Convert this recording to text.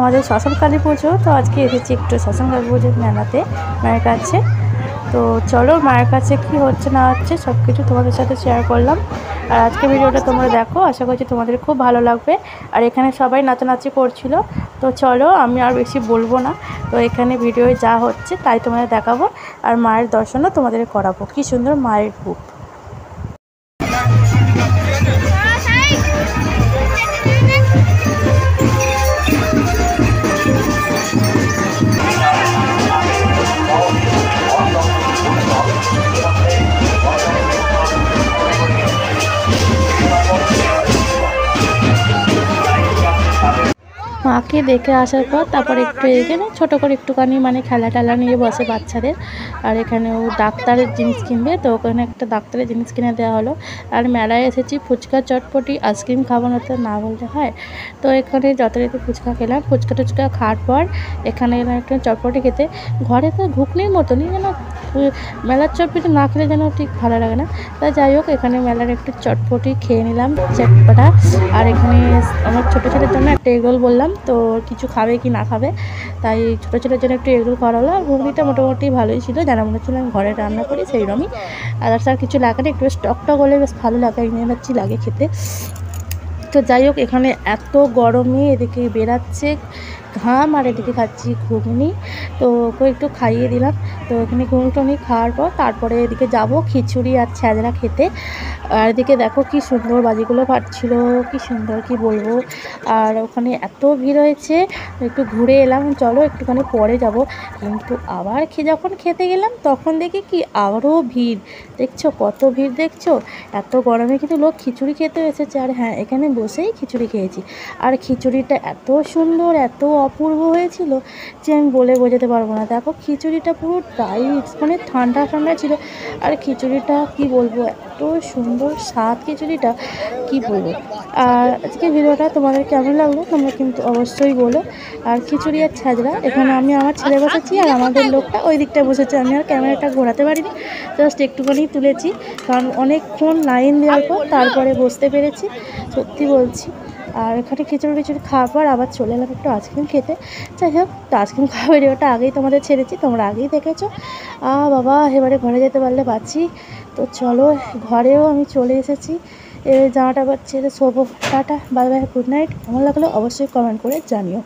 আমাদের শ্মশানকালী পুজো, তো আজকে এসেছি একটু শ্মশানকালী পুজোর মেলাতে মায়ের কাছে। তো চলো মায়ের কাছে কি হচ্ছে না হচ্ছে সব কিছু তোমাদের সাথে শেয়ার করলাম। আর আজকে ভিডিওটা তোমরা দেখো, আশা করছি তোমাদের খুব ভালো লাগবে। আর এখানে সবাই নাচানাচি করছিল। তো চলো আমি আর বেশি বলবো না, তো এখানে ভিডিওয় যা হচ্ছে তাই তোমাদের দেখাবো। আর মায়ের দর্শনও তোমাদের করাবো, কি সুন্দর মায়ের রূপ। মাকে দেখে আসার পর তারপর একটু এখানে ছোটো করে একটুখানি মানে খেলা টেলা নিয়ে বসে বাচ্চাদের। আর এখানে ও ডাক্তারের জিনিস কিনবে, তো ওখানে একটা ডাক্তারের জিনিস কিনে দেওয়া হলো। আর মেলায় এসেছি ফুচকা চটপটি আইসক্রিম খাবো না তো না বলতে হয়। তো এখানে যথারীতি ফুচকা খেলাম, ফুচকা টুচকা খাওয়ার পর এখানে এলাম একটা চটপটি খেতে। ঘরে তো ঘুগনির মতনই যেন, মেলার চটপটি না খেলে যেন ঠিক ভালো লাগে না। তা যাই হোক এখানে মেলার একটু চটপটি খেয়ে নিলাম চটপটা। আর এখানে আমার ছোটো ছেলের জন্য একটা এগরোল বললাম, তো কিছু খাবে কি না খাবে, তাই ছোটো ছেলের জন্য একটু এগরোল করা হলো। আর ঘুগনিটা মোটামুটি ভালোই ছিল, যেন মনে হচ্ছিল আমি ঘরে রান্না করি সেইরকমই। আর কিছু লাগে না, একটু টক হলে বেশ ভালো লাগে, এনার্জি লাগে খেতে। তো যাই হোক এখানে এত গরমে এদিকে বেরাচ্ছে ঘাম আর এদিকে খাচ্ছি ঘুগনি, তো ওকে একটু খাইয়ে দিলাম। তো এখানে ঘুগনি খাওয়ার পর তারপরে এদিকে যাব খিচুড়ি আর ছ্যাঁচড়া খেতে। আর এদিকে দেখো কি সুন্দর বাজিগুলো ফাটছিল, কি সুন্দর কি বলবো। আর ওখানে এত ভিড় হয়েছে, একটু ঘুরে এলাম, চলো একটুখানি পরে যাব। কিন্তু আবার যখন খেতে গেলাম তখন দেখি কি আরও ভিড়, দেখছো কত ভিড় দেখছো। এত গরমে কিন্তু লোক খিচুড়ি খেতে এসেছে। আর হ্যাঁ, এখানে বসেই খিচুড়ি খেয়েছি। আর খিচুড়িটা এত সুন্দর এত অপূর্ব হয়েছিল যে আমি বলে বোঝাতে পারবো না। দেখো খিচুড়িটা পুরো টাইট মানে ঠান্ডা ঠান্ডা ছিল। আর খিচুড়িটা কি বলবো, এত সুন্দর স্বাদ খিচুড়িটা কি বলবো। আর আজকে ভিডিওটা তোমাদের কেমন লাগলো তোমরা কিন্তু অবশ্যই বলো। আর খিচুড়ি আর ছ্যাঁচড়া এখানে আমি আমার ছেলে বসেছি আর আমাদের লোকটা ওই দিকটা বসেছে। আমি আর ক্যামেরাটা ঘোরাতে পারিনি, জাস্ট একটুখানি তুলেছি, কারণ অনেকক্ষণ লাইন দেওয়ার পর তারপরে বসতে পেরেছি, সত্যি বলছি। আর এখানে খিচুড়ি খাওয়ার পর আবার চলে এলাম একটু আইসক্রিম খেতে। যাই হোক, তো আইসক্রিম খাওয়ার ভিডিওটা আগেই তোমাদের ছেড়েছি, তোমরা আগেই দেখেছো। বাবা এবারে ঘরে যেতে পারলে বাঁচি। তো চলো ঘরেও আমি চলে এসেছি, জামাটা আবার ছেড়ে শোবো। Tata, bye bye, good night. কেমন লাগলো অবশ্যই কমেন্ট করে জানিও।